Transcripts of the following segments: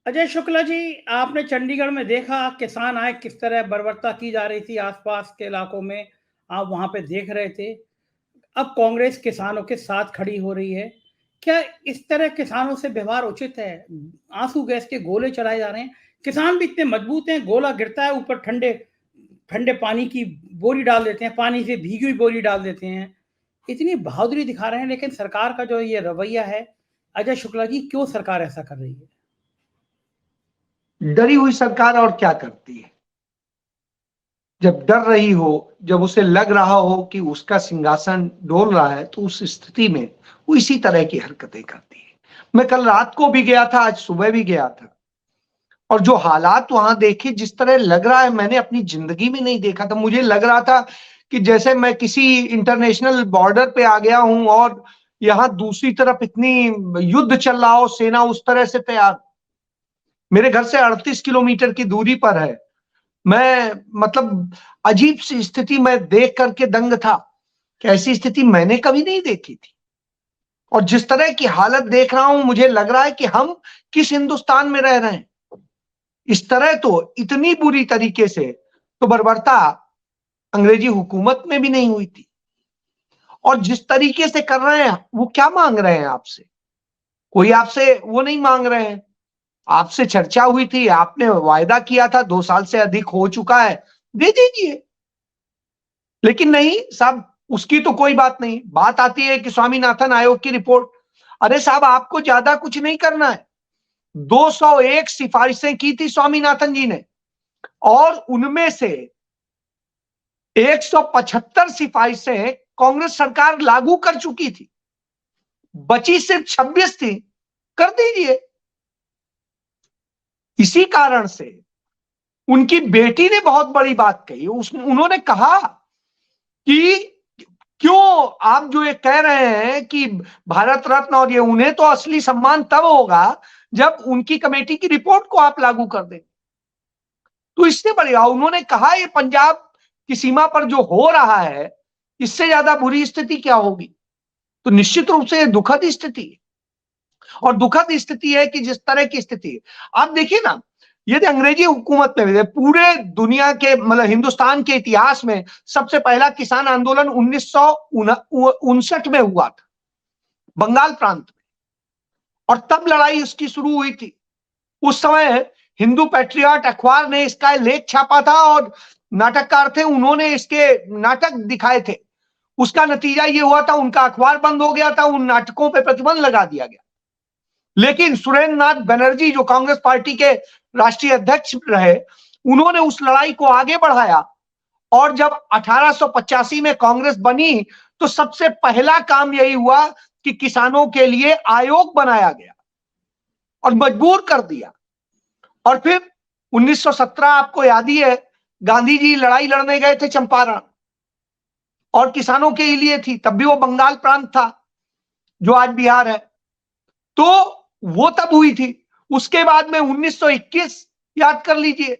अजय शुक्ला जी, आपने चंडीगढ़ में देखा किसान आए किस तरह बर्बरता की जा रही थी आसपास के इलाकों में, आप वहां पे देख रहे थे। अब कांग्रेस किसानों के साथ खड़ी हो रही है। क्या इस तरह किसानों से व्यवहार उचित है? आंसू गैस के गोले चलाए जा रहे हैं। किसान भी इतने मजबूत हैं, गोला गिरता है ऊपर ठंडे ठंडे पानी की बोरी डाल देते हैं, पानी से भीगी हुई बोरी डाल देते हैं। इतनी बहादुरी दिखा रहे हैं, लेकिन सरकार का जो ये रवैया है, अजय शुक्ला जी, क्यों सरकार ऐसा कर रही है? डरी हुई सरकार और क्या करती है। जब डर रही हो, जब उसे लग रहा हो कि उसका सिंहासन डोल रहा है, तो उस स्थिति में वो इसी तरह की हरकतें करती है। मैं कल रात को भी गया था, आज सुबह भी गया था, और जो हालात वहां देखे, जिस तरह लग रहा है, मैंने अपनी जिंदगी में नहीं देखा था। मुझे लग रहा था कि जैसे मैं किसी इंटरनेशनल बॉर्डर पे आ गया हूं और यहां दूसरी तरफ इतनी युद्ध चल रहा हो, सेना उस तरह से तैयार। मेरे घर से 38 किलोमीटर की दूरी पर है। मैं मतलब अजीब सी स्थिति मैं देख करके दंग था कि ऐसी स्थिति मैंने कभी नहीं देखी थी। और जिस तरह की हालत देख रहा हूं, मुझे लग रहा है कि हम किस हिंदुस्तान में रह रहे हैं। इस तरह तो इतनी बुरी तरीके से तो बर्बरता अंग्रेजी हुकूमत में भी नहीं हुई थी। और जिस तरीके से कर रहे हैं, वो क्या मांग रहे हैं आपसे? कोई आपसे वो नहीं मांग रहे हैं। आपसे चर्चा हुई थी, आपने वायदा किया था, 2 साल से अधिक हो चुका है, दे दीजिए। लेकिन नहीं साहब, उसकी तो कोई बात नहीं। बात आती है कि स्वामीनाथन आयोग की रिपोर्ट। अरे साहब, आपको ज्यादा कुछ नहीं करना है। 201 सिफारिशें की थी स्वामीनाथन जी ने, और उनमें से 175 सिफारिशें कांग्रेस सरकार लागू कर चुकी थी, बची सिर्फ 26 थी। कर दीजिए। इसी कारण से उनकी बेटी ने बहुत बड़ी बात कही। उन्होंने कहा कि क्यों आप जो ये कह रहे हैं कि भारत रत्न और ये, उन्हें तो असली सम्मान तब होगा जब उनकी कमेटी की रिपोर्ट को आप लागू कर दें। तो इससे बढ़िया उन्होंने कहा, ये पंजाब की सीमा पर जो हो रहा है, इससे ज्यादा बुरी स्थिति क्या होगी। तो निश्चित रूप से दुखद स्थिति है। और दुखद स्थिति है कि जिस तरह की स्थिति है, आप देखिए ना, यदि अंग्रेजी हुकूमत में पूरे दुनिया के मतलब हिंदुस्तान के इतिहास में सबसे पहला किसान आंदोलन 1959 में हुआ था बंगाल प्रांत में, और तब लड़ाई उसकी शुरू हुई थी। उस समय हिंदू पैट्रियट अखबार ने इसका लेख छापा था, और नाटककार थे, उन्होंने इसके नाटक दिखाए थे। उसका नतीजा ये हुआ था, उनका अखबार बंद हो गया था, उन नाटकों पर प्रतिबंध लगा दिया गया। लेकिन सुरेंद्र नाथ बनर्जी, जो कांग्रेस पार्टी के राष्ट्रीय अध्यक्ष रहे, उन्होंने उस लड़ाई को आगे बढ़ाया। और जब 1885 में कांग्रेस बनी, तो सबसे पहला काम यही हुआ कि किसानों के लिए आयोग बनाया गया और मजबूर कर दिया। और फिर 1917, आपको याद ही है, गांधी जी लड़ाई लड़ने गए थे चंपारण, और किसानों के लिए थी। तब भी वो बंगाल प्रांत था, जो आज बिहार है। तो वो तब हुई थी। उसके बाद में 1921 याद कर लीजिए,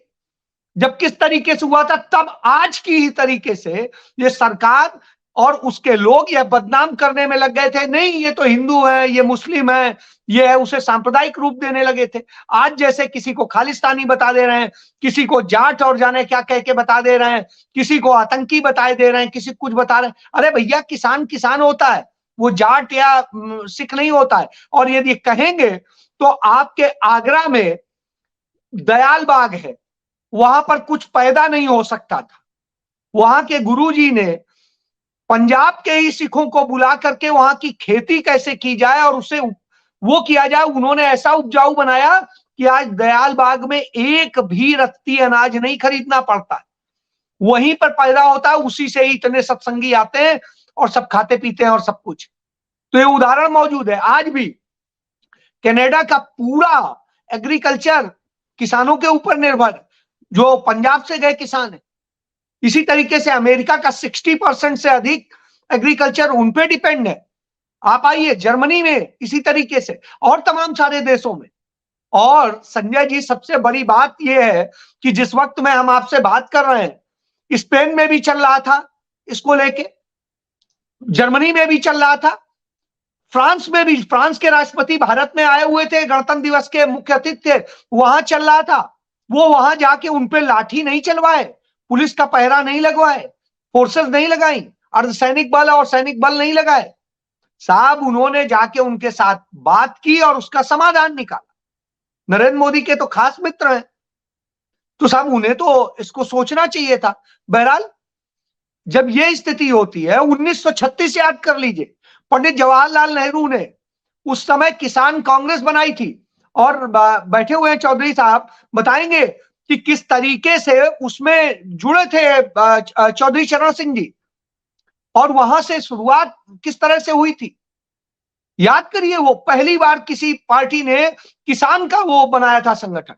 जब किस तरीके से हुआ था। तब आज की ही तरीके से ये सरकार और उसके लोग यह बदनाम करने में लग गए थे, नहीं ये तो हिंदू है, ये मुस्लिम है, ये है, उसे सांप्रदायिक रूप देने लगे थे। आज जैसे किसी को खालिस्तानी बता दे रहे हैं, किसी को जाट और जाने क्या कह के बता दे रहे हैं, किसी को आतंकी बता दे रहे हैं, किसी कुछ बता रहे हैं। अरे भैया, किसान किसान होता है, वो जाट या सिख नहीं होता है। और यदि कहेंगे तो आपके आगरा में दयाल बाग है, वहां पर कुछ पैदा नहीं हो सकता था। वहां के गुरुजी ने पंजाब के ही सिखों को बुला करके वहां की खेती कैसे की जाए और उसे वो किया जाए, उन्होंने ऐसा उपजाऊ बनाया कि आज दयाल बाग में एक भी रत्ती अनाज नहीं खरीदना पड़ता। वहीं पर पैदा होता है, उसी से ही इतने सत्संगी आते हैं और सब खाते पीते हैं और सब कुछ। तो ये उदाहरण मौजूद है। आज भी कनाडा का पूरा एग्रीकल्चर किसानों के ऊपर निर्भर, जो पंजाब से गए किसान है। इसी तरीके से अमेरिका का 60% से अधिक एग्रीकल्चर उन पे डिपेंड है। आप आइए जर्मनी में इसी तरीके से, और तमाम सारे देशों में। और संजय जी, सबसे बड़ी बात यह है कि जिस वक्त में हम आपसे बात कर रहे हैं, स्पेन में भी चल रहा था इसको लेके, जर्मनी में भी चल रहा था, फ्रांस में भी फ्रांस के राष्ट्रपति भारत में आए हुए थे, गणतंत्र दिवस के मुख्य अतिथि थे, वहां चल रहा था, वो वहां जाके उन पे लाठी नहीं चलवाए, पुलिस का पहरा नहीं लगवाए, फोर्सेस नहीं लगाई, अर्धसैनिक बल और सैनिक बल नहीं लगाए साहब। उन्होंने जाके उनके साथ बात की और उसका समाधान निकाला। नरेंद्र मोदी के तो खास मित्र हैं, तो साहब उन्हें तो इसको सोचना चाहिए था। बहरहाल जब यह स्थिति होती है, 1936 याद कर लीजिए, पंडित जवाहरलाल नेहरू ने उस समय किसान कांग्रेस बनाई थी, और बैठे हुए हैं चौधरी साहब, बताएंगे कि किस तरीके से उसमें जुड़े थे चौधरी चरण सिंह जी, और वहां से शुरुआत किस तरह से हुई थी। याद करिए, वो पहली बार किसी पार्टी ने किसान का वो बनाया था संगठन,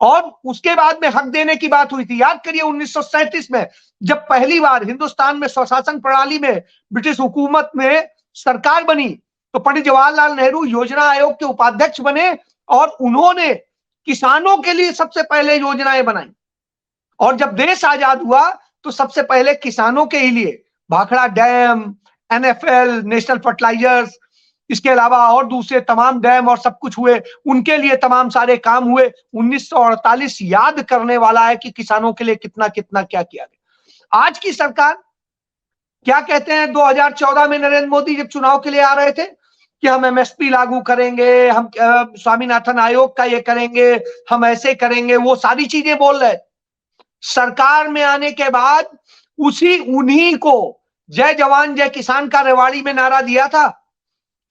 और उसके बाद में हक देने की बात हुई थी। याद करिए 1937 में जब पहली बार हिंदुस्तान में स्वशासन प्रणाली में ब्रिटिश हुकूमत में सरकार बनी, तो पंडित जवाहरलाल नेहरू योजना आयोग के उपाध्यक्ष बने, और उन्होंने किसानों के लिए सबसे पहले योजनाएं बनाई। और जब देश आजाद हुआ तो सबसे पहले किसानों के ही लिए Bhakra dam, NFL, national fertilisers, इसके अलावा और दूसरे तमाम डैम और सब कुछ हुए, उनके लिए तमाम सारे काम हुए। 1948 याद करने वाला है कि किसानों के लिए कितना कितना क्या किया गया। आज की सरकार क्या कहते हैं, 2014 में नरेंद्र मोदी जब चुनाव के लिए आ रहे थे कि हम एमएसपी लागू करेंगे, हम स्वामीनाथन आयोग का ये करेंगे, हम ऐसे करेंगे, वो सारी चीजें बोल रहे। सरकार में आने के बाद उन्हीं को जय जवान जय किसान का रेवाड़ी में नारा दिया था,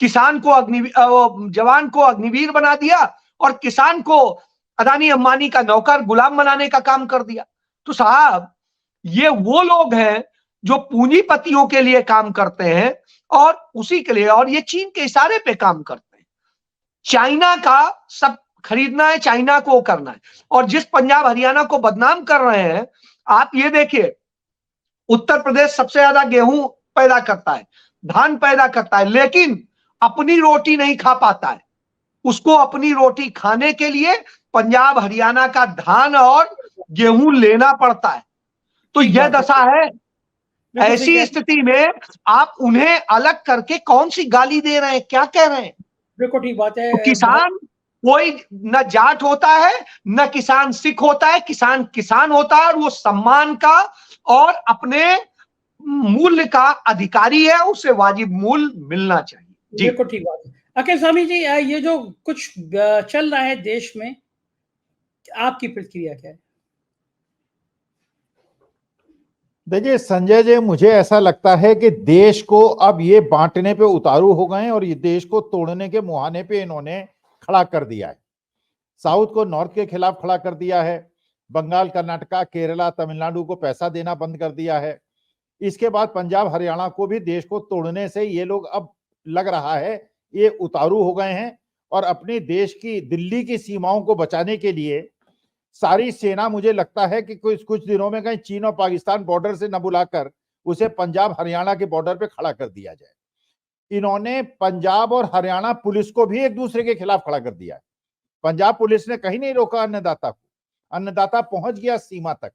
किसान को जवान को अग्निवीर बना दिया, और किसान को अदानी अंबानी का नौकर गुलाम बनाने का काम कर दिया। तो साहब ये वो लोग हैं जो पूंजीपतियों के लिए काम करते हैं, और उसी के लिए, और ये चीन के इशारे पे काम करते हैं। चाइना का सब खरीदना है, चाइना को करना है। और जिस पंजाब हरियाणा को बदनाम कर रहे हैं, आप ये देखिए, उत्तर प्रदेश सबसे ज्यादा गेहूं पैदा करता है, धान पैदा करता है, लेकिन अपनी रोटी नहीं खा पाता है। उसको अपनी रोटी खाने के लिए पंजाब हरियाणा का धान और गेहूं लेना पड़ता है। तो यह दशा है। ऐसी स्थिति में आप उन्हें अलग करके कौन सी गाली दे रहे हैं, क्या कह रहे हैं? बिल्कुल ठीक बात है। तो किसान कोई न जाट होता है, न किसान सिख होता है, किसान किसान होता है, और वो सम्मान का और अपने मूल्य का अधिकारी है, उसे वाजिब मूल्य मिलना चाहिए। जी बिल्कुल ठीक बात है। अखिल स्वामी जी, ये जो कुछ चल रहा है देश में, आपकी प्रतिक्रिया क्या है? देखिए संजय जी, मुझे ऐसा लगता है कि देश को अब ये बांटने पे उतारू हो गए हैं, और ये देश को तोड़ने के मुहाने पे इन्होंने खड़ा कर दिया है। साउथ को नॉर्थ के खिलाफ खड़ा कर दिया है, बंगाल, कर्नाटका, केरला, तमिलनाडु को पैसा देना बंद कर दिया है। इसके बाद पंजाब हरियाणा को भी देश को तोड़ने से ये लोग अब लग रहा है ये उतारू हो गए हैं, और अपने देश की दिल्ली की सीमाओं को बचाने के लिए सारी सेना, मुझे लगता है कि कुछ दिनों में कहीं चीन और पाकिस्तान बॉर्डर से न बुलाकर उसे पंजाब हरियाणा के बॉर्डर पे खड़ा कर दिया जाए। इन्होंने पंजाब और हरियाणा पुलिस को भी एक दूसरे के खिलाफ खड़ा कर दिया है। पंजाब पुलिस ने कहीं नहीं रोका अन्नदाता को, अन्नदाता पहुंच गया सीमा तक,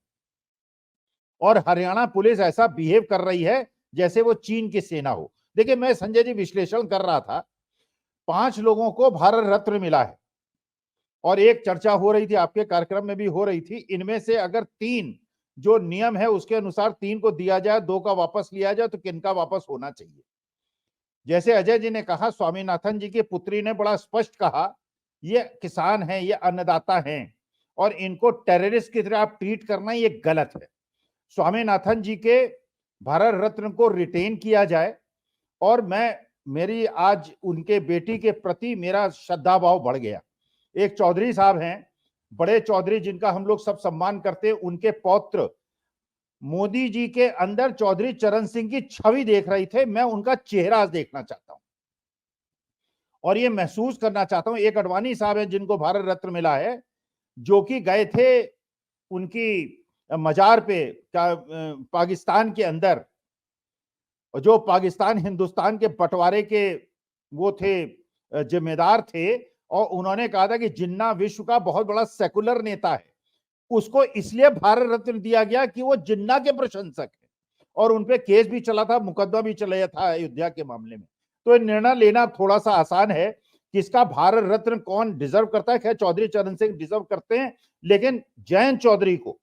और हरियाणा पुलिस ऐसा बिहेव कर रही है जैसे वो चीन की सेना हो। देखिए मैं संजय जी विश्लेषण कर रहा था, 5 लोगों को भारत रत्न मिला है, और एक चर्चा हो रही थी, आपके कार्यक्रम में भी हो रही थी, इनमें से अगर 3 जो नियम है उसके अनुसार 3 को दिया जाए, 2 का वापस लिया जाए, तो किनका वापस होना चाहिए? जैसे अजय जी ने कहा, स्वामीनाथन जी की पुत्री ने बड़ा स्पष्ट कहा, ये किसान हैं, ये अन्नदाता हैं, और इनको टेररिस्ट की तरह आप ट्रीट करना ये गलत है। स्वामीनाथन जी के भारत रत्न को रिटेन किया जाए, और मेरी आज उनके बेटी के प्रति मेरा श्रद्धा भाव बढ़ गया। एक चौधरी साहब हैं, बड़े चौधरी, जिनका हम लोग सब सम्मान करते हैं, उनके पौत्र मोदी जी के अंदर चौधरी चरण सिंह की छवि देख रही थे। मैं उनका चेहरा देखना चाहता हूं, और ये महसूस करना चाहता हूं। एक अडवाणी साहब हैं जिनको भारत रत्न मिला है, जो कि गए थे उनकी मजार पे पाकिस्तान के अंदर, जो पाकिस्तान हिंदुस्तान के बंटवारे के वो थे, जिम्मेदार थे, और उन्होंने कहा था कि जिन्ना विश्व का बहुत बड़ा सेकुलर नेता है, उसको इसलिए भारत रत्न दिया गया कि वो जिन्ना के प्रशंसक है, और उनपे केस भी चला था, मुकदमा भी चला था अयोध्या के मामले में। तो ये निर्णय लेना थोड़ा सा आसान है कि इसका भारत रत्न कौन डिजर्व करता है। खैर चौधरी चरण सिंह डिजर्व करते हैं, लेकिन जयंत चौधरी को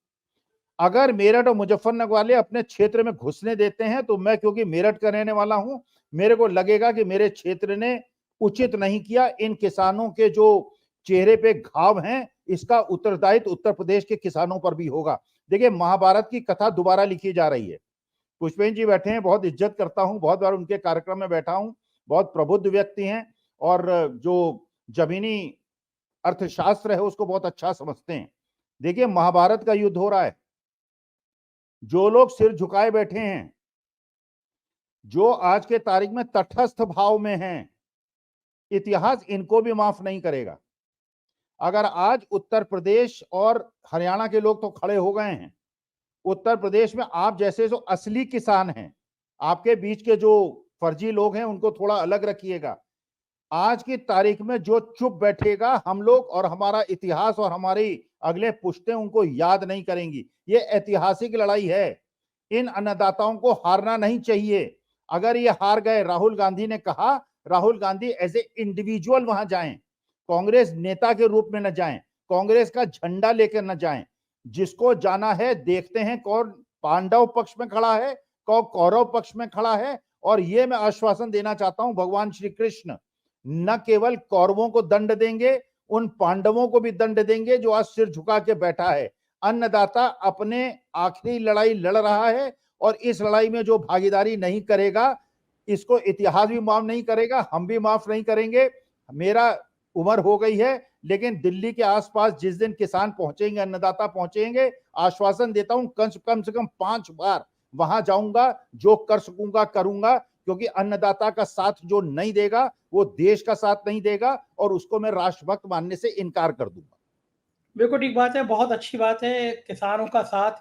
अगर मेरठ और मुजफ्फरनगर वाले अपने क्षेत्र में घुसने देते हैं तो मैं, क्योंकि मेरठ का रहने वाला हूं, मेरे को लगेगा कि मेरे क्षेत्र ने उचित नहीं किया। इन किसानों के जो चेहरे पे घाव हैं, इसका उत्तरदायित्व उत्तर प्रदेश के किसानों पर भी होगा। देखिए, महाभारत की कथा दोबारा लिखी जा रही है। पुष्पेन जी बैठे हैं, बहुत इज्जत करता हूं, बहुत बार उनके कार्यक्रम में बैठा हूं, बहुत प्रबुद्ध व्यक्ति हैं और जो जमीनी अर्थशास्त्र है उसको बहुत अच्छा समझते हैं। देखिए, महाभारत का युद्ध हो रहा है, जो लोग सिर झुकाए बैठे हैं, जो आज के तारीख में तटस्थ भाव में हैं, इतिहास इनको भी माफ नहीं करेगा। अगर आज उत्तर प्रदेश और हरियाणा के लोग तो खड़े हो गए हैं, उत्तर प्रदेश में आप जैसे जो असली किसान हैं, आपके बीच के जो फर्जी लोग हैं उनको थोड़ा अलग रखिएगा। आज की तारीख में जो चुप बैठेगा, हम लोग और हमारा इतिहास और हमारी अगले पुश्तें उनको याद नहीं करेंगी। ये ऐतिहासिक लड़ाई है, इन अन्नदाताओं को हारना नहीं चाहिए। अगर ये हार गए, राहुल गांधी ने कहा, Rahul Gandhi as a individual वहां जाएं, कांग्रेस नेता के रूप में न जाएं, कांग्रेस का झंडा लेकर न जाएं। जिसको जाना है देखते हैं कौन पांडव पक्ष में खड़ा है, कौन कौरव पक्ष में खड़ा है। और ये मैं आश्वासन देना चाहता हूं, भगवान श्री कृष्ण न केवल कौरवों को दंड देंगे, उन पांडवों को भी दंड देंगे जो आज सिर झुका के बैठा है। अन्नदाता अपने आखिरी लड़ाई लड़ रहा है और इस लड़ाई में जो भागीदारी नहीं करेगा, इसको इतिहास भी माफ नहीं करेगा, हम भी माफ नहीं करेंगे। मेरा उम्र हो गई है, लेकिन दिल्ली के आसपास जिस दिन किसान पहुंचेंगे, अन्नदाता पहुंचेंगे, आश्वासन देता हूं कम से कम 5 बार वहां जाऊंगा, जो कर सकूंगा करूंगा, क्योंकि अन्नदाता का साथ जो नहीं देगा वो देश का साथ नहीं देगा और उसको मैं राष्ट्रभक्त मानने से इनकार कर दूंगा। बिल्कुल ठीक बात है, बहुत अच्छी बात है। किसानों का साथ,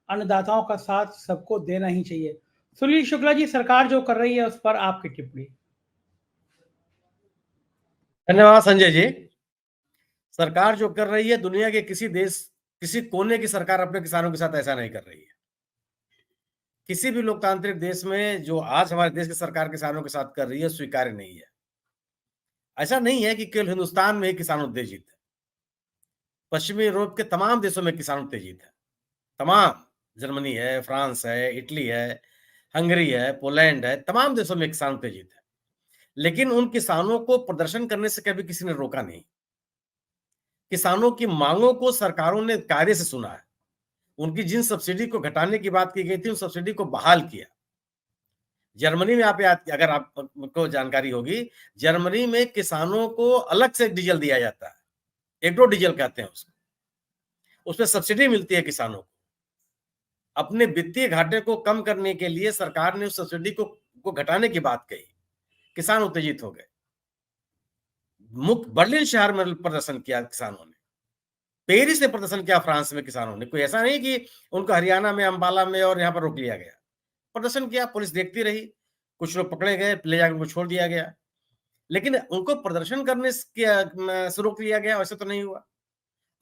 अन्नदाताओं का साथ सबको देना ही चाहिए। सुनील शुक्ला जी, सरकार जो कर रही है उस पर आपकी टिप्पणी। धन्यवाद संजय जी। सरकार जो कर रही है, दुनिया के किसी देश, किसी कोने की सरकार अपने किसानों के साथ ऐसा नहीं कर रही है। किसी भी लोकतांत्रिक देश में जो आज हमारे देश की सरकार किसानों के साथ कर रही है, स्वीकार्य नहीं है। ऐसा नहीं है कि केवल हिंदुस्तान में ही किसान उत्तेजित है। पश्चिमी यूरोप के तमाम देशों में किसान उत्तेजित है। तमाम, जर्मनी है, फ्रांस है, इटली है, हंगरी है, पोलैंड है, तमाम देशों में किसान उत्तेजित है। लेकिन उन किसानों को प्रदर्शन करने से कभी किसी ने रोका नहीं। किसानों की मांगों को सरकारों ने कायदे से सुना है। उनकी जिन सब्सिडी को घटाने की बात की गई थी, उन सब्सिडी को बहाल किया। जर्मनी में आप याद, अगर आपको जानकारी होगी, जर्मनी में किसानों को अलग से डीजल दिया जाता है, एग्रो डीजल कहते हैं उसको। उसमें सब्सिडी मिलती है किसानों को। अपने वित्तीय घाटे को कम करने के लिए सरकार ने उस सब्सिडी को घटाने की बात कही। किसान उत्तेजित हो गए। मुख्य बर्लिन शहर में प्रदर्शन किया किसानों ने, पेरिस में प्रदर्शन किया फ्रांस में किसानों ने। कोई ऐसा नहीं कि उनको हरियाणा में, अंबाला में और यहाँ पर रोक लिया गया। प्रदर्शन किया, पुलिस देखती रही, कुछ लोग पकड़े गए, ले जाकर उनको छोड़ दिया गया। लेकिन उनको प्रदर्शन करने से रोक लिया गया, वैसे तो नहीं हुआ।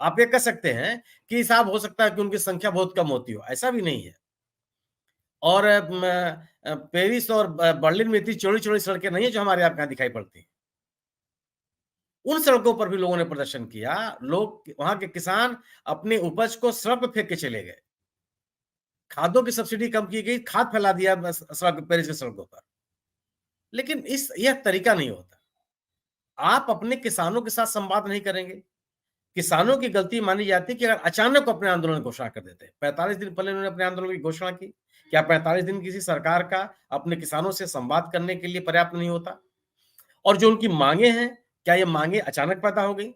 आप ये कह सकते हैं कि साहब हो सकता है कि उनकी संख्या बहुत कम होती हो, ऐसा भी नहीं है। और पेरिस और बर्लिन में इतनी चौड़ी-चौड़ी सड़कें नहीं है जो हमारे यहाँ दिखाई पड़ती हैं। उन सड़कों पर भी लोगों ने प्रदर्शन किया। लोग, वहां के किसान अपने उपज को सड़क पर फेंक के चले गए। खादों की सब्सिडी कम की गई, खाद फैला दिया सड़क, पेरिस की सड़कों पर। लेकिन यह तरीका नहीं होता। आप अपने किसानों के साथ संवाद नहीं करेंगे। किसानों की गलती मानी जाती है कि अगर अचानक अपने आंदोलन की घोषणा कर देते हैं। 45 दिन पहले उन्होंने अपने आंदोलन की घोषणा की। क्या 45 दिन किसी सरकार का अपने किसानों से संवाद करने के लिए पर्याप्त नहीं होता? और जो उनकी मांगे हैं, क्या ये मांगे अचानक पैदा हो गई?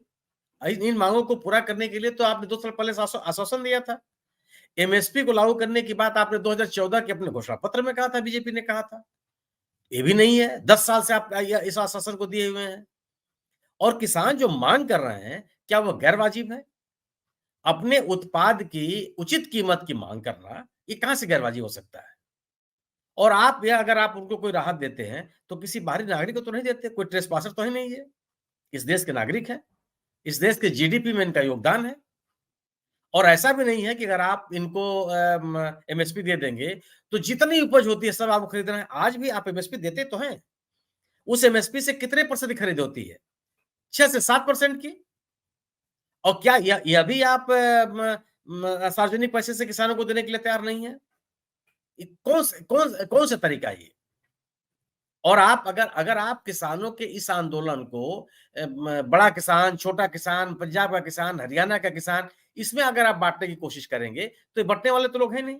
इन मांगों को पूरा करने के लिए तो आपने 2 साल पहले आश्वासन दिया था। एमएसपी को लागू करने की बात आपने 2014 के अपने घोषणा पत्र में कहा था, बीजेपी ने कहा था। ये भी नहीं है। 10 साल से आप इस आश्वासन को दिए हुए हैं। और किसान जो मांग कर रहे हैं, क्या वो गैर वाजिब है? अपने उत्पाद की उचित कीमत की मांग करना, ये कहां से गैर वाजिब हो सकता है? और आप, या अगर आप उनको कोई राहत देते हैं तो किसी बाहरी नागरिक को तो नहीं देते, कोई ट्रेसपासर तो ही नहीं है। इस देश के नागरिक हैं, इस देश के जीडीपी में इनका योगदान है। और ऐसा भी नहीं है कि अगर आप इनको एमएसपी दे देंगे तो जितनी उपज होती है सब आपको खरीदना है। आज भी आप एमएसपी देते तो हैं। उस एमएसपी से कितने % की खरीद होती है? 6 से 7% की। और क्या यह भी आप सार्वजनिक पैसे से किसानों को देने के लिए तैयार नहीं है? कौन सा तरीका है ये? और आप अगर आप किसानों के इस आंदोलन को बड़ा किसान, छोटा किसान, पंजाब का किसान, हरियाणा का किसान, इसमें अगर आप बांटने की कोशिश करेंगे तो ये बंटने वाले तो लोग हैं नहीं।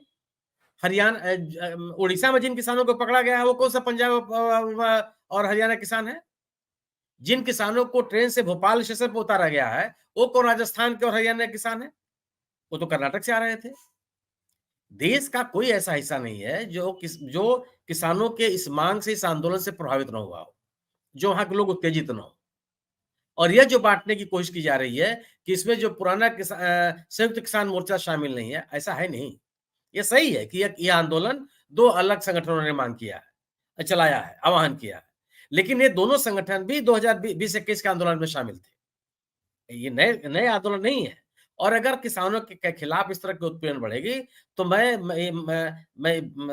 उड़ीसा में जिन किसानों को पकड़ा गया है वो कौन सा पंजाब और हरियाणा किसान है? जिन किसानों को ट्रेन से भोपाल स्टेशन पर उतारा गया है वो कौन राजस्थान के और हरियाणा के किसान है? वो तो कर्नाटक से आ रहे थे। देश का कोई ऐसा हिस्सा नहीं है जो किसानों के इस मांग से, इस आंदोलन से प्रभावित न हुआ हो, जो वहां के लोग उत्तेजित न हो। और यह जो बांटने की कोशिश की जा रही है कि इसमें जो पुराना संयुक्त किसान मोर्चा शामिल नहीं है, ऐसा है नहीं। यह सही है कि यह आंदोलन 2 अलग संगठनों ने मांग किया है, चलाया है, आह्वान किया है, लेकिन ये दोनों संगठन भी 2020-21 के आंदोलन में शामिल थे। ये नए आंदोलन नहीं है। और अगर किसानों के खिलाफ इस तरह की उत्पीड़न बढ़ेगी तो मैं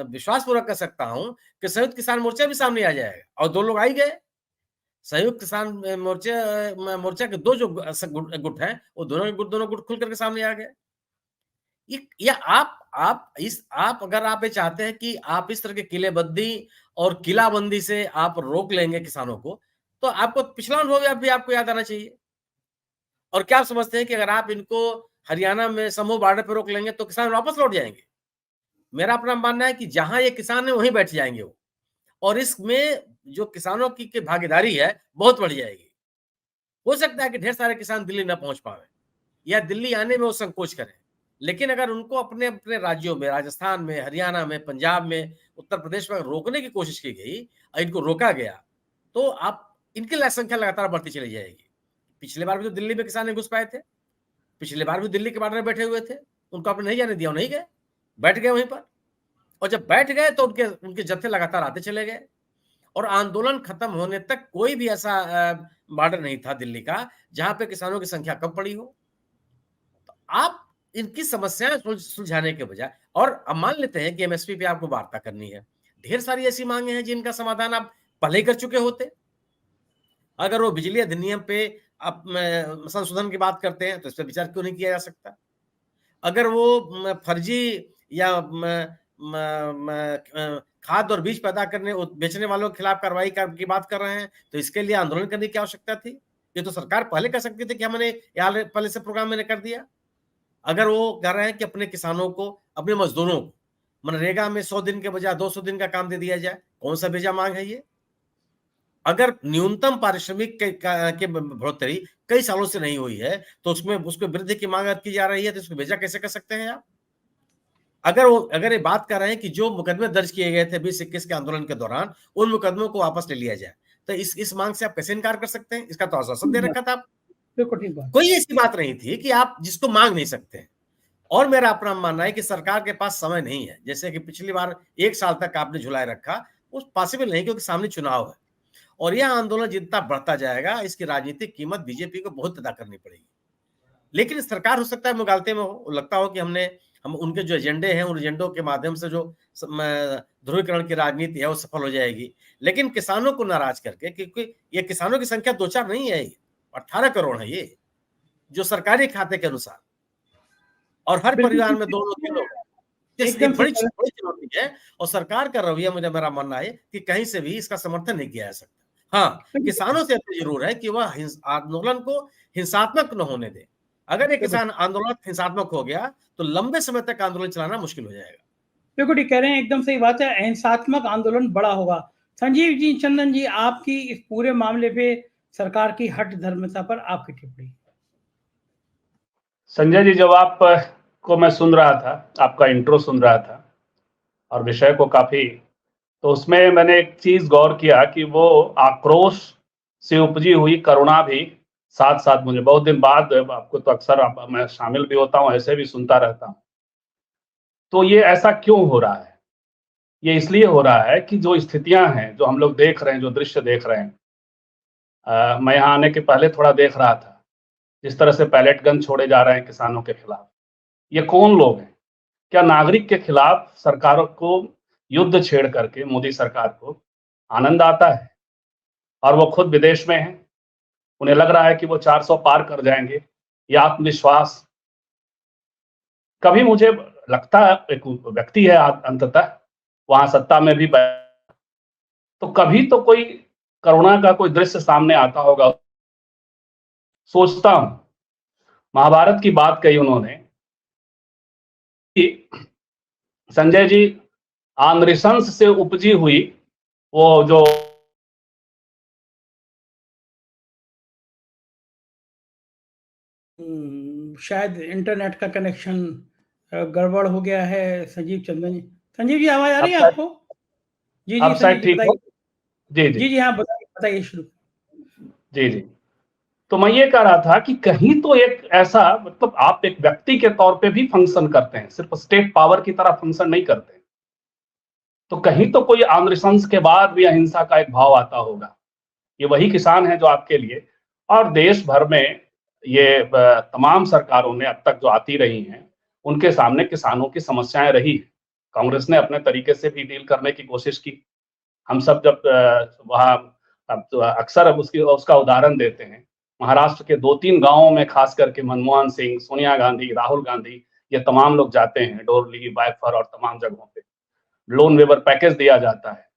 विश्वास पूर्वक कर सकता हूं कि संयुक्त किसान मोर्चा भी सामने आ जाएगा। और 2 लोग आ ही गए। संयुक्त किसान मोर्चा के 2 जो गुट हैं वो दोनों गुट खुल करके सामने आ गए। या आप अगर आप ये चाहते हैं कि आप इस तरह के किलेबंदी और किलाबंदी से आप रोक लेंगे किसानों को, तो आपको पिछला अनुभव भी आपको याद आना चाहिए। और क्या आप समझते हैं कि अगर आप इनको हरियाणा में समूह बॉर्डर पर रोक लेंगे तो किसान वापस लौट जाएंगे? मेरा अपना मानना है कि जहां ये किसान है वहीं बैठ जाएंगे वो, और इसमें जो किसानों की भागीदारी है बहुत बढ़ जाएगी। हो सकता है कि ढेर सारे किसान दिल्ली न पहुंच पावे या दिल्ली आने में वो संकोच करें, लेकिन अगर उनको अपने अपने राज्यों में, राजस्थान में, हरियाणा में, पंजाब में, उत्तर प्रदेश में रोकने की कोशिश की गई और इनको रोका गया तो आप इनकी संख्या लगातार बढ़ती चली जाएगी। पिछले बार भी तो दिल्ली में किसान नहीं घुस पाए थे, पिछले बार भी दिल्ली के बॉर्डर में बैठे हुए थे, उनको आपने नहीं जाने दिया, नहीं गए, बैठ गए वहीं पर। और जब बैठ गए तो उनके जत्थे लगातार आते चले गए और आंदोलन खत्म होने तक कोई भी ऐसा बॉर्डर नहीं था दिल्ली का जहां पे किसानों की संख्या कम पड़ी हो। तो आप इनकी समस्याएं सुलझाने के बजाय, और अब मान लेते हैं कि एमएसपी पे आपको वार्ता करनी है, ढेर सारी ऐसी मांगे हैं जिनका समाधान आप पहले ही कर चुके होते। अगर वो बिजली अधिनियम पे आप संशोधन की बात करते हैं तो इस पर विचार क्यों नहीं किया जा सकता? अगर वो फर्जी या खाद और बीज पैदा करने बेचने वालों के खिलाफ कार्रवाई की बात कर रहे हैं तो इसके लिए आंदोलन करने की आवश्यकता थी? ये तो सरकार पहले कर सकती थी कि हमने पहले से प्रोग्राम मैंने कर दिया। अगर वो कह रहे हैं कि अपने किसानों को, अपने मजदूरों को मनरेगा में 100 दिन के बजाय 200 दिन का काम दे दिया जाए, कौन सा भेजा मांग है ये? अगर न्यूनतम पारिश्रमिक के बढ़ोतरी कई सालों से नहीं हुई है तो उसमें वृद्धि की मांग की जा रही है, तो इसको भेजा कैसे कर सकते हैं आप? अगर ये बात कर रहे हैं कि जो मुकदमे दर्ज किए गए थे 20-21 के आंदोलन के दौरान उन मुकदमों को वापस ले लिया जाए, तो इस मांग से आप कैसे इनकार कर सकते हैं? इसका तो आश्वासन दे रखा था। कोई ऐसी बात नहीं थी कि आप जिसको मांग नहीं सकते। और मेरा अपना मानना है कि सरकार के पास समय नहीं है, जैसे कि पिछली बार 1 साल तक आपने झुलाए रखा, वो पॉसिबल नहीं, क्योंकि सामने चुनाव है और यह आंदोलन जितना बढ़ता जाएगा इसकी राजनीतिक कीमत बीजेपी को बहुत अदा करनी पड़ेगी। लेकिन सरकार हो सकता है मुगालते में हो, लगता हो कि हम उनके जो एजेंडे हैं उन एजेंडों के माध्यम से जो ध्रुवीकरण की राजनीति है वो सफल हो जाएगी, लेकिन किसानों को नाराज करके, क्योंकि ये किसानों की संख्या 2-4 नहीं है, 18 करोड़ है ये, जो सरकारी खाते के अनुसार, और हर परिवार में 2-3 लोग, बड़ी चुनौती है। और सरकार का रवैया, मेरा मानना है कि कहीं से भी इसका समर्थन नहीं किया जा सकता। हाँ, किसानों से जरूर है कि वह आंदोलन को हिंसात्मक न होने दे। अगर ये किसान आंदोलन हिंसात्मक हो गया तो लंबे समय तक आंदोलन चलाना मुश्किल हो जाएगा। बिल्कुल ठीक कह रहे हैं, एकदम सही बात है, हिंसात्मक आंदोलन बड़ा होगा। संजीव जी, चंदन जी, आपकी इस पूरे मामले पे सरकार की हठ धर्मता पर आपकी टिप्पणी। संजय जी, जब आप को मैं सुन रहा था, आपका इंट्रो सुन रहा था और विषय को काफी, तो उसमें मैंने एक चीज गौर किया कि वो आक्रोश से उपजी हुई करुणा भी साथ साथ, मुझे बहुत दिन बाद, आपको तो अक्सर मैं शामिल भी होता हूँ, ऐसे भी सुनता रहता हूँ, तो ये ऐसा क्यों हो रहा है? ये इसलिए हो रहा है कि जो स्थितियां हैं, जो हम लोग देख रहे हैं, जो दृश्य देख रहे हैं, मैं यहाँ आने के पहले थोड़ा देख रहा था, जिस तरह से पैलेट गन छोड़े जा रहे हैं किसानों के खिलाफ। ये कौन लोग हैं? क्या नागरिक के खिलाफ सरकारों को युद्ध छेड़ करके मोदी सरकार को आनंद आता है? और वो खुद विदेश में हैं। उन्हें लग रहा है कि वो 400 पार कर जाएंगे। ये आत्मविश्वास, कभी मुझे लगता है एक व्यक्ति है अंततः वहां सत्ता में भी तो कभी तो कोई करुणा का कोई दृश्य सामने आता होगा। सोचता हूं, महाभारत की बात कही उन्होंने कि संजय जी नृशंस से उपजी हुई वो जो शायद इंटरनेट का कनेक्शन गड़बड़ हो गया है संजीव चंदन जी। संजीव जी आवाज आ रही है आपको? जी अब शायद ठीक हो। जी जी जी हाँ, बताइए शुरू। जी जी, तो मैं ये कह रहा था कि कहीं तो एक ऐसा, मतलब आप एक व्यक्ति के तौर पे भी फंक्शन करते हैं, सिर्फ स्टेट पावर की तरह फंक्शन नहीं करते, तो कहीं तो कोई नृशंस के बाद भी अहिंसा का एक भाव आता होगा। ये वही किसान है जो आपके लिए, और देश भर में ये तमाम सरकारों ने अब तक जो आती रही हैं उनके सामने किसानों की समस्याएं रही। कांग्रेस ने अपने तरीके से भी डील करने की कोशिश की। हम सब जब वहाँ अक्सर अब उसका उदाहरण देते हैं, महाराष्ट्र के 2-3 गांवों में खास करके मनमोहन सिंह, सोनिया गांधी, राहुल गांधी, ये तमाम लोग जाते हैं, डोरली, बायफर और तमाम जगहों पे लोन वेवर पैकेज दिया जाता है।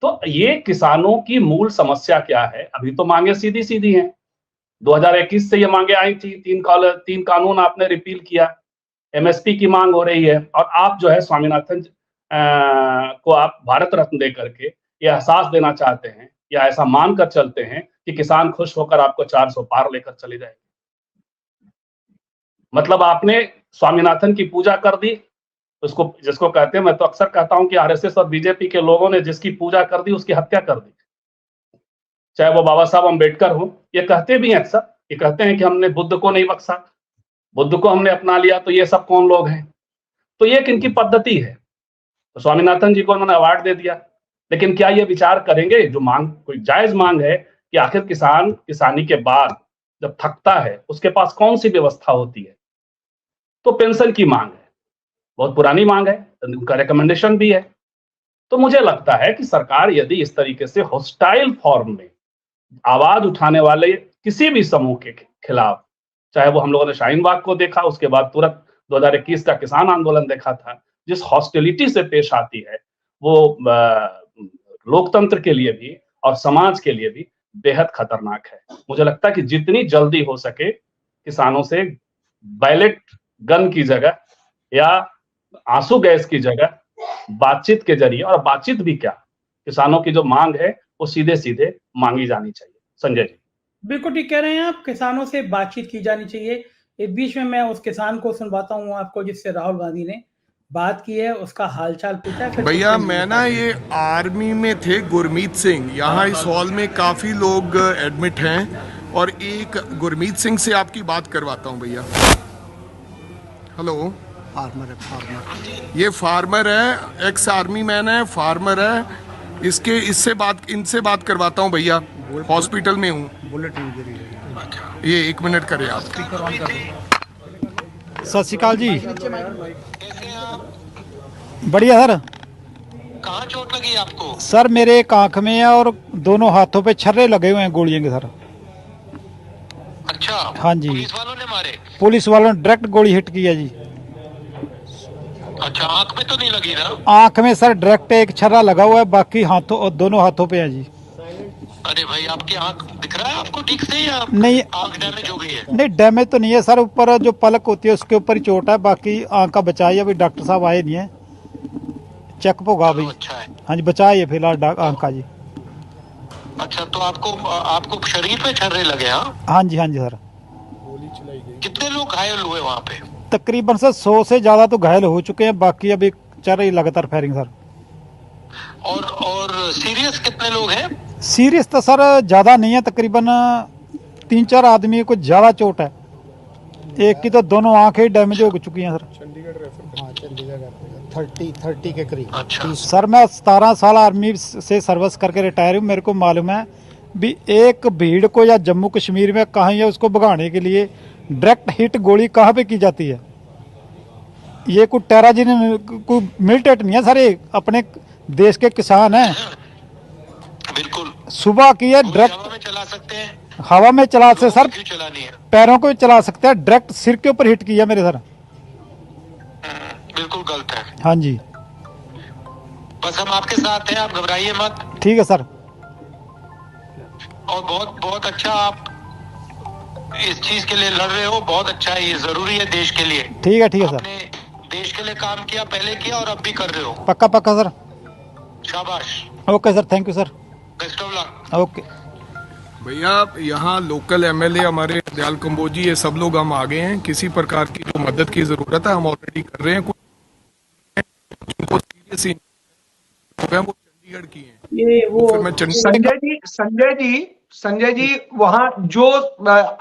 तो ये किसानों की मूल समस्या क्या है? अभी तो मांगे सीधी सीधी हैं। 2021 से ये मांगे आई थी, 3 कानून आपने रिपील किया, एमएसपी की मांग हो रही है, और आप जो है स्वामीनाथन को आप भारत रत्न दे करके ये एहसास देना चाहते हैं या ऐसा मानकर चलते हैं कि किसान खुश होकर आपको 400 पार लेकर चले जाएंगे। मतलब आपने स्वामीनाथन की पूजा कर दी, उसको जिसको कहते हैं, मैं तो अक्सर कहता हूं कि आरएसएस और बीजेपी के लोगों ने जिसकी पूजा कर दी उसकी हत्या कर दी, चाहे वो बाबा साहब अम्बेडकर हो। ये कहते भी हैं अक्सर, ये कहते हैं कि हमने बुद्ध को नहीं बख्शा, बुद्ध को हमने अपना लिया, तो ये सब कौन लोग हैं? तो ये इनकी पद्धति है। तो स्वामीनाथन जी को उन्होंने अवार्ड दे दिया, लेकिन क्या ये विचार करेंगे, जो मांग कोई जायज मांग है, कि आखिर किसान किसानी के बाद जब थकता है उसके पास कौन सी व्यवस्था होती है? तो पेंशन की मांग है, बहुत पुरानी मांग है, उनका रिकमेंडेशन भी है। तो मुझे लगता है कि सरकार यदि इस तरीके से हॉस्टाइल फॉर्म में आवाज उठाने वाले किसी भी समूह के खिलाफ, चाहे वो हम लोगों ने शाहीन बाग को देखा, उसके बाद तुरंत 2021 का किसान आंदोलन देखा था, जिस हॉस्टिलिटी से पेश आती है वो लोकतंत्र के लिए भी और समाज के लिए भी बेहद खतरनाक है। मुझे लगता है कि जितनी जल्दी हो सके किसानों से बैलेट गन की जगह या आंसू गैस की जगह बातचीत के जरिए, और बातचीत भी क्या, किसानों की जो मांग है वो सीधे सीधे मांगी जानी चाहिए। संजय जी बिल्कुल ठीक कह रहे हैं आप, किसानों से बातचीत की जानी चाहिए। इस बीच में मैं उस किसान को सुनवाता हूँ आपको जिससे राहुल गांधी ने बात की है, उसका हालचाल पूछा है। भैया मैं ना ये आर्मी में थे गुरमीत सिंह, यहाँ इस हॉल में काफ़ी लोग एडमिट हैं और एक गुरमीत सिंह से आपकी बात करवाता हूँ भैया। हेलो। फार्मर ये फार्मर है, एक्स आर्मी मैन है, फार्मर है, इनसे बात करवाता हूँ भैया, हॉस्पिटल में हूँ। ये 1 मिनट करे आप। सत श्री अकाल जी। बढ़िया सर। कहाँ चोट लगी आपको? सर मेरे एक आंख में है और दोनों हाथों पे छर्रे लगे हुए हैं गोलियों के सर। अच्छा। हाँ जी। पुलिस वालों ने मारे? पुलिस वालों ने डायरेक्ट गोली हिट की है जी। अच्छा, आंख में तो नहीं लगी ना? आंख में सर डायरेक्ट एक छर्रा लगा हुआ है, बाकी हाथों और दोनों हाथों पे है जी। अरे भाई, आपकी आंख दिख रहा है आपको ठीक से या नहीं, आंख डैमेज हो गई है? नहीं डैमेज तो नहीं है सर, ऊपर जो पलक होती है उसके ऊपर ही चोट है, बाकी आंख का बचाई है। अभी डॉक्टर साहब आए नहीं है, चेकअप होगा अभी। अच्छा है। हाँ जी, बचाई है फिलहाल आंख का जी। अच्छा, तो आपको शरीर पे छर्रे लगे? हाँ जी, हाँ जी सर। कितने लोग घायल हुए वहाँ पे? तकरीबन सर 100 से ज्यादा तो घायल हो चुके हैं, बाकी अभी चल रही लगातार फायरिंग सर। और सीरियस कितने लोग हैं? सीरियस तो सर ज्यादा नहीं है, तकरीबन 3-4 आदमी को ज्यादा चोट है, एक की तो दोनों आंखें डैमेज हो चुकी हैं सर। चंडीगढ़ 30 के करीब। अच्छा। सर मैं 17 साल आर्मी से सर्विस करके रिटायर हूँ। मेरे को मालूम है भी एक भीड़ को या जम्मू कश्मीर में कहीं या उसको भगाने के लिए डायरेक्ट हिट गोली कहाँ पे की जाती है। ये कोई टेररिज्म, कोई मिलिटेंट नहीं है सर, ये अपने देश के किसान हैं। बिल्कुल। सुबह की है गोली डायरेक्ट हवा में चला सकते हैं, हवा में चला से लोगों सर, को क्यों चलानी है? पैरों को भी चला सकते हैं, डायरेक्ट सिर के ऊपर हिट किया मेरे सर। बिल्कुल गलत है। हाँ जी बस हम आपके साथ हैं, आप घबराइए मत। ठीक है सर। और बहुत बहुत अच्छा आप इस चीज के लिए लड़ रहे हो, बहुत अच्छा है, ये जरूरी है देश के लिए। ठीक है सर। आपने देश के लिए काम किया, पहले किया और अब भी कर रहे हो। पक्का पक्का सर। शाबाश। Okay sir, thank you sir. Best of luck. Okay भैया यहाँ लोकल एमएलए हमारे दयाल कंबोजी, ये सब लोग हम आ गए हैं। किसी प्रकार की जो मदद की जरूरत है हम ऑलरेडी कर रहे हैं। कुछ जिनको सीरियस वो चंडीगढ़ की हैं। ये वो फिर मैं संजय जी वहां जो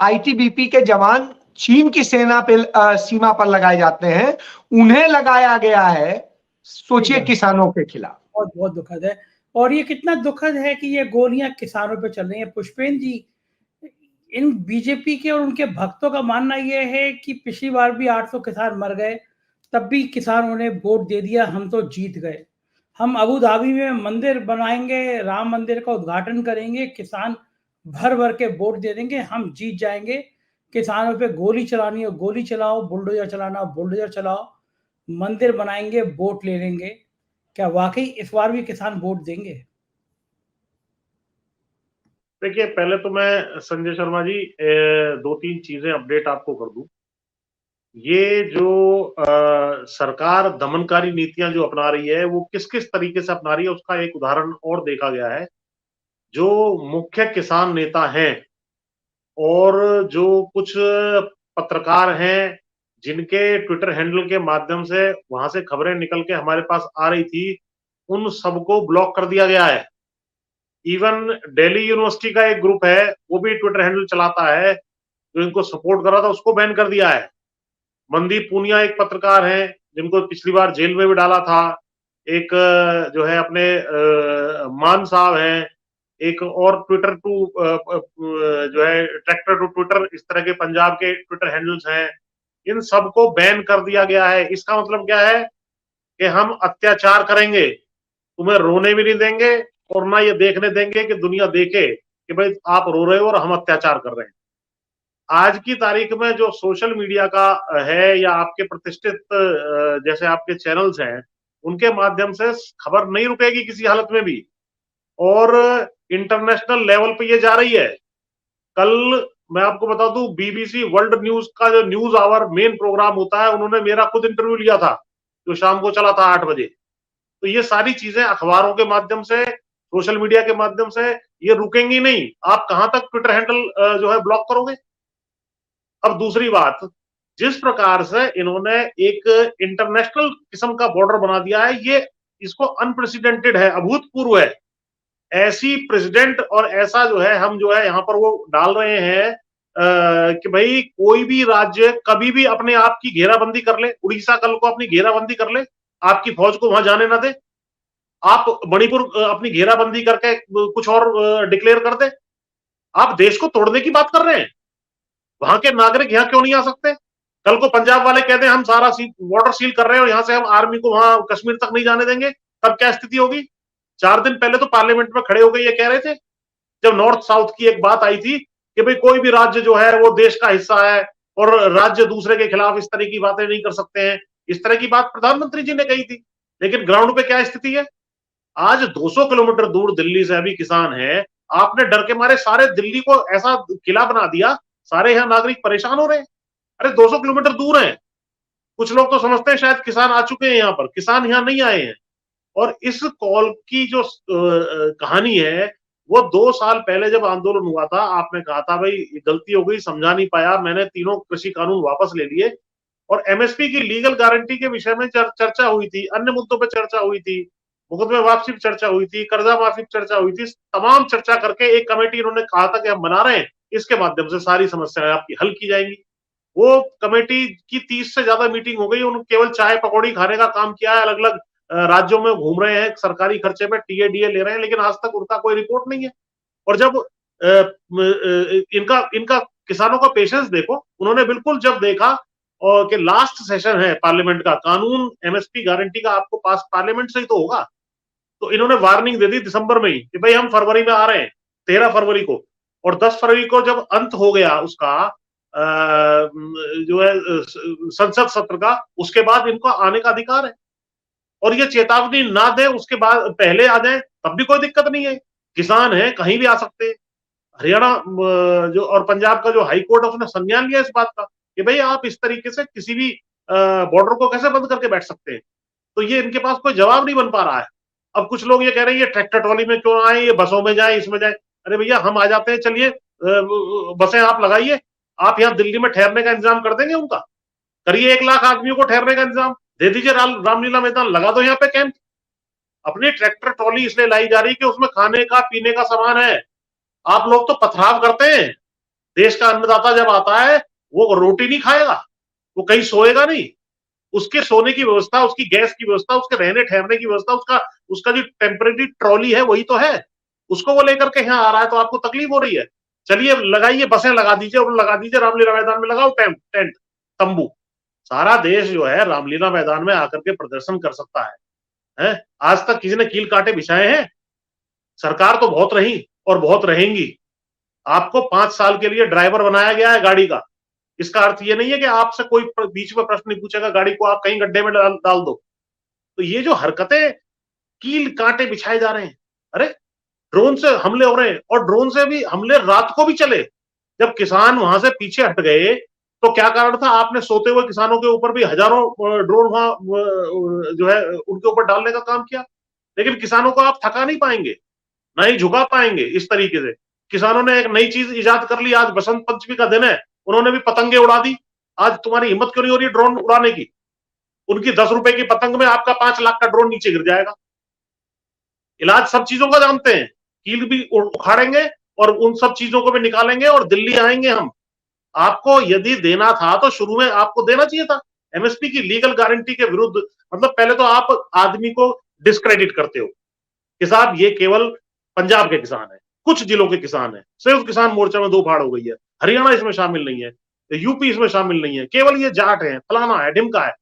आईटीबीपी के जवान चीन की सेना पे सीमा पर लगाए जाते हैं, उन्हें लगाया गया है, सोचिए, किसानों के खिलाफ। बहुत बहुत दुखद है। और ये कितना दुखद है कि ये गोलियां किसानों पे चल रही हैं। पुष्पेंद्र जी, इन बीजेपी के और उनके भक्तों का मानना यह है कि पिछली बार भी 800 किसान मर गए, तब भी किसानों ने वोट दे दिया, हम तो जीत गए। हम अबू धाबी में मंदिर बनाएंगे, राम मंदिर का उद्घाटन करेंगे, किसान भर भर के वोट दे देंगे, हम जीत जाएंगे। किसानों पे गोली चलानी हो गोली चलाओ, बुलडोजर चलाना हो बुलडोजर चलाओ, मंदिर बनाएंगे, वोट ले लेंगे। क्या वाकई इस बार भी किसान वोट देंगे? देखिए, पहले तो मैं संजय शर्मा जी 2-3 चीजें अपडेट आपको कर दूं। ये जो सरकार दमनकारी नीतियां जो अपना रही है, वो किस किस तरीके से अपना रही है, उसका एक उदाहरण और देखा गया है। जो मुख्य किसान नेता हैं और जो कुछ पत्रकार हैं, जिनके ट्विटर हैंडल के माध्यम से वहां से खबरें निकल के हमारे पास आ रही थी, उन सबको ब्लॉक कर दिया गया है। इवन दिल्ली यूनिवर्सिटी का एक ग्रुप है, वो भी ट्विटर हैंडल चलाता है, जो इनको सपोर्ट कर रहा था, उसको बैन कर दिया है। मनदीप पूनिया एक पत्रकार हैं, जिनको पिछली बार जेल में भी डाला था। एक जो है अपने मान साहब हैं, एक और ट्विटर टू जो है ट्रैक्टर टू ट्विटर, इस तरह के पंजाब के ट्विटर हैंडल्स हैं, इन सबको बैन कर दिया गया है। इसका मतलब क्या है कि हम अत्याचार करेंगे, तुम्हें रोने भी नहीं देंगे और ना ये देखने देंगे कि दुनिया देखे कि भाई आप रो रहे हो और हम अत्याचार कर रहे हैं। आज की तारीख में जो सोशल मीडिया का है या आपके प्रतिष्ठित जैसे आपके चैनल्स हैं, उनके माध्यम से खबर नहीं रुकेगी किसी हालत में भी, और इंटरनेशनल लेवल पे ये जा रही है। कल मैं आपको बता दूं, बीबीसी वर्ल्ड न्यूज का जो न्यूज आवर मेन प्रोग्राम होता है, उन्होंने मेरा खुद इंटरव्यू लिया था, जो शाम को चला था 8 बजे। तो ये सारी चीजें अखबारों के माध्यम से, सोशल मीडिया के माध्यम से ये रुकेंगी नहीं। आप कहां तक ट्विटर हैंडल जो है ब्लॉक करोगे? अब दूसरी बात, जिस प्रकार से इन्होंने एक इंटरनेशनल किस्म का बॉर्डर बना दिया है, ये इसको अनप्रेसिडेंटेड है, अभूतपूर्व है। ऐसी प्रेसिडेंट और ऐसा जो है हम जो है यहाँ पर वो डाल रहे हैं कि भाई कोई भी राज्य कभी भी अपने आप की घेराबंदी कर ले। उड़ीसा कल को अपनी घेराबंदी कर ले, आपकी फौज को वहां जाने ना दे। आप मणिपुर अपनी घेराबंदी करके कुछ और डिक्लेयर कर दे। आप देश को तोड़ने की बात कर रहे हैं। वहां के नागरिक यहाँ क्यों नहीं आ सकते? कल को पंजाब वाले कहते हैं हम सारा बॉर्डर सील कर रहे हैं और यहाँ से हम आर्मी को वहां कश्मीर तक नहीं जाने देंगे, तब क्या स्थिति होगी? 4 दिन पहले तो पार्लियामेंट में खड़े होकर ये कह रहे थे, जब नॉर्थ साउथ की एक बात आई थी कि भाई कोई भी राज्य जो है वो देश का हिस्सा है और राज्य दूसरे के खिलाफ इस तरह की बातें नहीं कर सकते हैं। इस तरह की बात प्रधानमंत्री जी ने कही थी, लेकिन ग्राउंड पे क्या स्थिति है? आज 200 किलोमीटर दूर दिल्ली से अभी किसान है, आपने डर के मारे सारे दिल्ली को ऐसा किला बना दिया, सारे यहाँ नागरिक परेशान हो रहे हैं। अरे 200 किलोमीटर दूर है। कुछ लोग तो समझते हैं शायद किसान आ चुके हैं यहाँ पर, किसान यहाँ नहीं आए हैं। और इस कॉल की जो कहानी है, वो 2 साल पहले जब आंदोलन हुआ था, आपने कहा था भाई गलती हो गई, समझा नहीं पाया, मैंने तीनों कृषि कानून वापस ले लिए। और एमएसपी की लीगल गारंटी के विषय में चर्चा हुई थी, अन्य मुद्दों पर चर्चा हुई थी, मुकदमे वापसी पर चर्चा हुई थी, कर्जा माफी पर चर्चा हुई थी। तमाम चर्चा करके एक कमेटी इन्होंने कहा था कि हम बना रहे हैं, इसके माध्यम से सारी समस्याएं आपकी हल की जाएंगी। वो कमेटी की 30 से ज्यादा मीटिंग हो गई, उन्होंने केवल चाय पकौड़ी खाने का काम किया है, अलग अलग राज्यों में घूम रहे हैं, सरकारी खर्चे पे टीए ले रहे हैं, लेकिन आज तक उनका कोई रिपोर्ट नहीं है। और जब इनका किसानों का पेशेंस देखो, उन्होंने बिल्कुल जब देखा और कि लास्ट सेशन है पार्लियामेंट का, कानून एमएसपी गारंटी का आपको पास पार्लियामेंट से ही तो होगा, तो इन्होंने वार्निंग दे दी दिसंबर में ही कि भाई हम फरवरी में आ रहे हैं, 13 फरवरी को, और 10 फरवरी को जब अंत हो गया उसका जो है संसद सत्र का, उसके बाद इनको आने का अधिकार है। और ये चेतावनी ना दे उसके बाद पहले आ जाए तब भी कोई दिक्कत नहीं है। किसान है, कहीं भी आ सकते हैं। हरियाणा जो और पंजाब का जो हाई कोर्ट है उसने संज्ञान लिया इस बात का कि भाई आप इस तरीके से किसी भी बॉर्डर को कैसे बंद करके बैठ सकते हैं। तो ये इनके पास कोई जवाब नहीं बन पा रहा है। अब कुछ लोग ये कह रहे हैं ये ट्रैक्टर ट्रॉली में क्यों आए, ये बसों में जाए, इसमें जाए। अरे भैया हम आ जाते हैं, चलिए बसें आप लगाइए, आप यहाँ दिल्ली में ठहरने का इंतजाम कर देंगे उनका। करिए 1 लाख आदमियों को ठहरने का इंतजाम दे दीजिए, रामलीला मैदान लगा दो यहाँ पे कैंप। अपनी ट्रैक्टर ट्रॉली इसलिए लाई जा रही कि उसमें खाने का पीने का सामान है। आप लोग तो पथराव करते हैं। देश का अन्नदाता जब आता है वो रोटी नहीं खाएगा, वो कहीं सोएगा नहीं, उसके सोने की व्यवस्था, उसकी गैस की व्यवस्था, उसके रहने ठहरने की व्यवस्था, उसका जो टेम्परेरी ट्रॉली है वही तो है। उसको वो लेकर के यहाँ आ रहा है तो आपको तकलीफ हो रही है। चलिए लगाइए, बसें लगा दीजिए और लगा दीजिए रामलीला मैदान में, लगाओ टेंट तंबू। सारा देश जो है रामलीला मैदान में आकर के प्रदर्शन कर सकता है। आज तक किसी ने कील कांटे बिछाए हैं? सरकार तो बहुत रही और बहुत रहेंगी। आपको 5 साल के लिए ड्राइवर बनाया गया है गाड़ी का। इसका अर्थ ये नहीं है कि आपसे कोई बीच में प्रश्न नहीं पूछेगा, गाड़ी को आप कहीं गड्ढे में डाल दो। तो ये जो हरकतें, कील कांटे बिछाए जा रहे हैं, अरे ड्रोन से हमले हो रहे हैं, और ड्रोन से भी हमले रात को भी चले। जब किसान वहां से पीछे हट गए तो क्या कारण था? आपने सोते हुए किसानों के ऊपर भी हजारों ड्रोन वहां जो है उनके ऊपर डालने का काम किया। लेकिन किसानों को आप थका नहीं पाएंगे, ना ही झुका पाएंगे इस तरीके से। किसानों ने एक नई चीज इजाद कर ली। आज बसंत पंचमी का दिन है, उन्होंने भी पतंगे उड़ा दी। आज तुम्हारी हिम्मत क्यों नहीं हो रही ड्रोन उड़ाने की? उनकी 10 रुपए की पतंग में आपका 5 लाख का ड्रोन नीचे गिर जाएगा। इलाज सब चीजों का जानते हैं। कील भी उखाड़ेंगे और उन सब चीजों को भी निकालेंगे और दिल्ली आएंगे हम। आपको यदि देना था तो शुरू में आपको देना चाहिए था। एमएसपी की लीगल गारंटी के विरुद्ध, मतलब पहले तो आप आदमी को डिस्क्रेडिट करते हो कि साहब ये केवल पंजाब के किसान है, कुछ जिलों के किसान है, संयुक्त किसान मोर्चा में 2 फाड़ हो गई है, हरियाणा इसमें शामिल नहीं है, यूपी इसमें शामिल नहीं है, केवल ये जाट है, फलाना है, ढिमका है।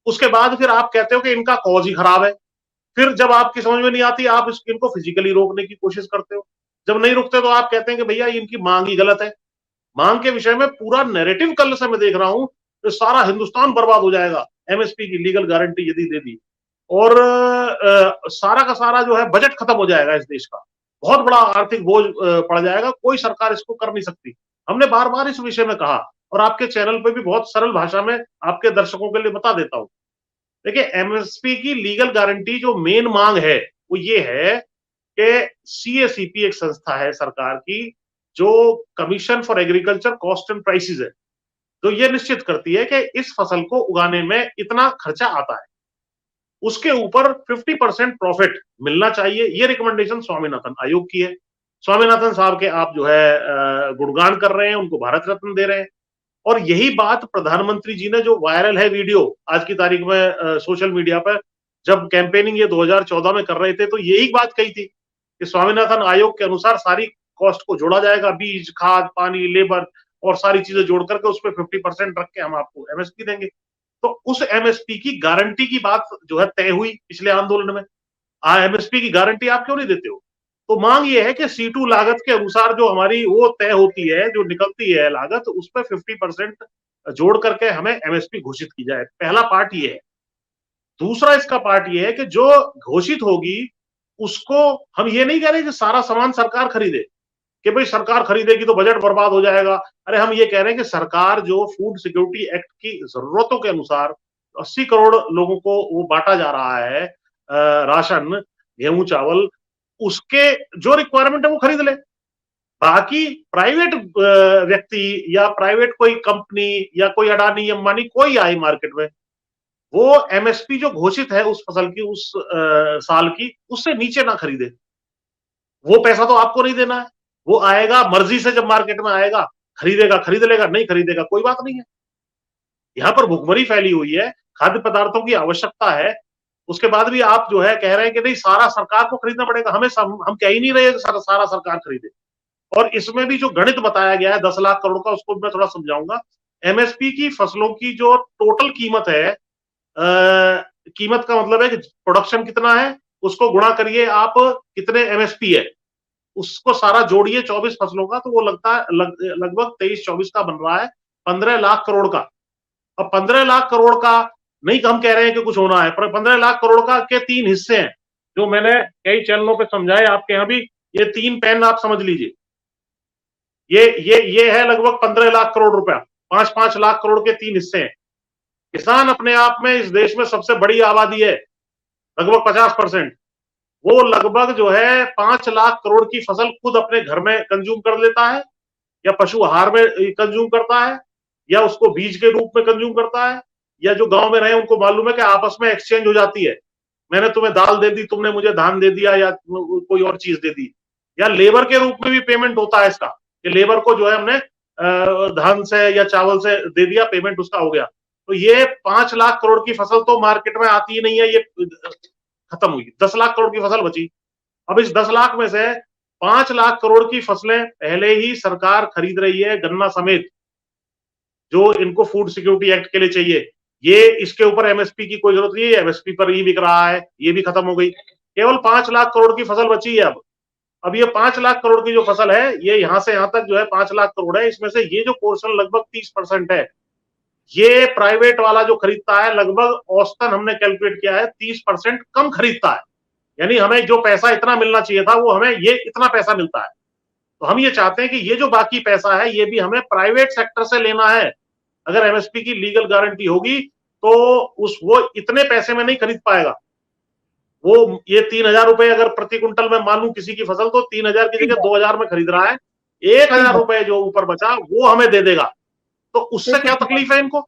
उसके बाद फिर आप कहते हो कि इनका कॉज ही खराब है। फिर जब आपकी समझ में नहीं आती आप इनको फिजिकली रोकने की कोशिश करते हो। जब नहीं रुकते तो आप कहते हैं कि भैया इनकी मांग ही गलत है। मांग के विषय में पूरा नैरेटिव कल से मैं देख रहा हूं तो सारा हिंदुस्तान बर्बाद हो जाएगा एमएसपी की लीगल गारंटी यदि दे दी, और सारा का सारा जो है बजट खत्म हो जाएगा इस देश का। बहुत बड़ा आर्थिक बोझ पड़ जाएगा, कोई सरकार इसको कर नहीं सकती। हमने बार बार इस विषय में कहा और आपके चैनल पे भी बहुत सरल भाषा में आपके दर्शकों के लिए बता देता हूं। देखिए, एमएसपी की लीगल गारंटी जो मेन मांग है वो ये है कि सीएसीपी एक संस्था है सरकार की जो commission for agriculture cost and prices है, जो ये निश्चित करती है कि इस फसल को उगाने में इतना खर्चा आता है, उसके ऊपर 50% प्रॉफिट मिलना चाहिए। ये रिकमेंडेशन स्वामीनाथन आयोग की है। स्वामीनाथन साहब के आप जो है गुणगान कर रहे हैं, उनको भारत रत्न दे रहे हैं, और यही बात प्रधानमंत्री जी ने, जो वायरल है वीडियो आज की तारीख में सोशल मीडिया पर, जब कैंपेनिंग ये 2014 में कर रहे थे तो यही बात कही थी कि स्वामीनाथन आयोग के अनुसार सारी कॉस्ट को जोड़ा जाएगा, बीज, खाद, पानी, लेबर और सारी चीजें जोड़ करके उस पर 50% रख के हम आपको एमएसपी देंगे। तो उस एमएसपी की गारंटी की बात जो है तय हुई पिछले आंदोलन में। एमएसपी की गारंटी आप क्यों नहीं देते हो? तो मांग ये है कि C2 लागत के अनुसार जो हमारी वो तय होती है, जो निकलती है लागत, उस पर 50% जोड़ करके हमें एमएसपी घोषित की जाए। पहला पार्ट ये है। दूसरा इसका पार्ट ये है कि जो घोषित होगी उसको हम ये नहीं कह रहे कि सारा सामान सरकार खरीदे, कि भाई सरकार खरीदेगी तो बजट बर्बाद हो जाएगा। अरे हम ये कह रहे हैं कि सरकार जो फूड सिक्योरिटी एक्ट की जरूरतों के अनुसार 80 करोड़ लोगों को वो बांटा जा रहा है राशन, गेहूं, चावल, उसके जो रिक्वायरमेंट है वो खरीद ले। बाकी प्राइवेट व्यक्ति या प्राइवेट कोई कंपनी या कोई अडानी अंबानी कोई आए मार्केट में, वो एमएसपी जो घोषित है उस फसल की, उस साल की, उससे नीचे ना खरीदे। वो पैसा तो आपको नहीं देना है, वो आएगा मर्जी से, जब मार्केट में आएगा खरीदेगा, खरीद लेगा, नहीं खरीदेगा कोई बात नहीं है। यहाँ पर भुखमरी फैली हुई है, खाद्य पदार्थों की आवश्यकता है, उसके बाद भी आप जो है कह रहे हैं कि नहीं सारा सरकार को खरीदना पड़ेगा। हम कह ही नहीं रहे सारा सरकार खरीदे। और इसमें भी जो गणित बताया गया है 10 लाख करोड़ का, उसको मैं थोड़ा समझाऊंगा। एमएसपी की फसलों की जो टोटल कीमत है, कीमत का मतलब है कि प्रोडक्शन कितना है, उसको गुणा करिए आप कितने एमएसपी है, उसको सारा जोड़िए 24 फसलों का, तो वो लगता है लगभग 23-24 का बन रहा है 15 लाख करोड़ का। अब 15 लाख करोड़ का नहीं हम कह रहे हैं कि कुछ होना है, पर 15 लाख करोड़ का के 3 हिस्से हैं, जो मैंने कई चैनलों पे समझाए, आपके यहाँ भी। ये 3 पेन आप समझ लीजिए, ये है लगभग 15 लाख करोड़ रुपया, 5-5 लाख करोड़ के 3 हिस्से हैं। किसान अपने आप में इस देश में सबसे बड़ी आबादी है, लगभग 50%। वो लगभग जो है 5 लाख करोड़ की फसल खुद अपने घर में कंज्यूम कर लेता है, या पशु आहार में कंज्यूम करता है, या उसको बीज के रूप में कंज्यूम करता है, या जो गांव में रहे उनको मालूम है कि आपस में एक्सचेंज हो जाती है, मैंने तुम्हें दाल दे दी, तुमने मुझे धान दे दिया, या कोई और चीज दे दी, या लेबर के रूप में भी पेमेंट होता है इसका, कि लेबर को जो है हमने धान से या चावल से दे दिया, पेमेंट उसका हो गया। तो ये 5 लाख करोड़ की फसल तो मार्केट में आती ही नहीं है, ये खत्म हुई। 10 लाख करोड़ की फसल बची। अब इस 10 लाख में से 5 लाख करोड़ की फसलें पहले ही सरकार खरीद रही है, गन्ना समेत, जो इनको फूड सिक्योरिटी एक्ट के लिए चाहिए। ये इसके ऊपर एमएसपी की कोई जरूरत नहीं है, एमएसपी पर ही बिक रहा है, ये भी खत्म हो गई। केवल 5 लाख करोड़ की फसल बची है। अब ये 5 लाख करोड़ की जो फसल है, ये यहां से यहां तक जो है 5 लाख करोड़ है, इसमें से ये जो पोर्शन लगभग 30% है, ये प्राइवेट वाला जो खरीदता है, लगभग औसतन हमने कैलकुलेट किया है 30% कम खरीदता है। यानी हमें जो पैसा इतना मिलना चाहिए था, वो हमें ये इतना पैसा मिलता है। तो हम ये चाहते हैं कि ये जो बाकी पैसा है, ये भी हमें प्राइवेट सेक्टर से लेना है। अगर एमएसपी की लीगल गारंटी होगी, तो वो इतने पैसे में नहीं खरीद पाएगा। वो ये 3,000 रुपए अगर प्रति कुंटल में मान लूं किसी की फसल, तो 3,000 की जगह 2,000 में खरीद रहा है, 1,000 रुपए जो ऊपर बचा वो हमें दे देगा। तो उससे क्या तकलीफ है इनको?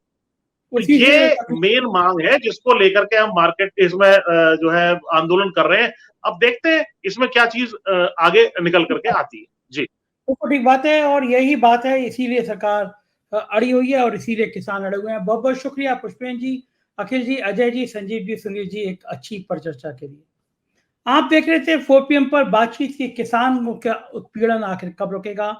ये मेन मांग है जिसको लेकर के हम मार्केट इसमें जो है आंदोलन कर रहे हैं। अब देखते हैं इसमें क्या चीज आगे निकल करके आती है। जी, तो ठीक बात है, और यही बात है, इसीलिए सरकार अड़ी हुई है और इसीलिए किसान अड़े हुए हैं। बहुत बहुत शुक्रिया पुष्पेन जी, अखिल जी, अजय जी, संजीव जी, सुनील जी, एक अच्छी परिचर्चा के लिए। आप देख रहे थे 4 PM पर बातचीत की। किसान का उत्पीड़न आखिर कब रुकेगा?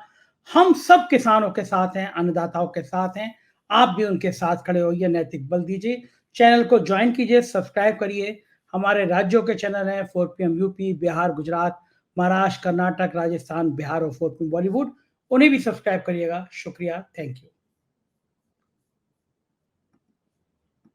हम सब किसानों के साथ हैं, अन्नदाताओं के साथ हैं। आप भी उनके साथ खड़े होइए, नैतिक बल दीजिए। चैनल को ज्वाइन कीजिए, सब्सक्राइब करिए। हमारे राज्यों के चैनल हैं 4 PM यूपी, बिहार, गुजरात, महाराष्ट्र, कर्नाटक, राजस्थान, बिहार और 4 PM बॉलीवुड। उन्हें भी सब्सक्राइब करिएगा। शुक्रिया, थैंक यू।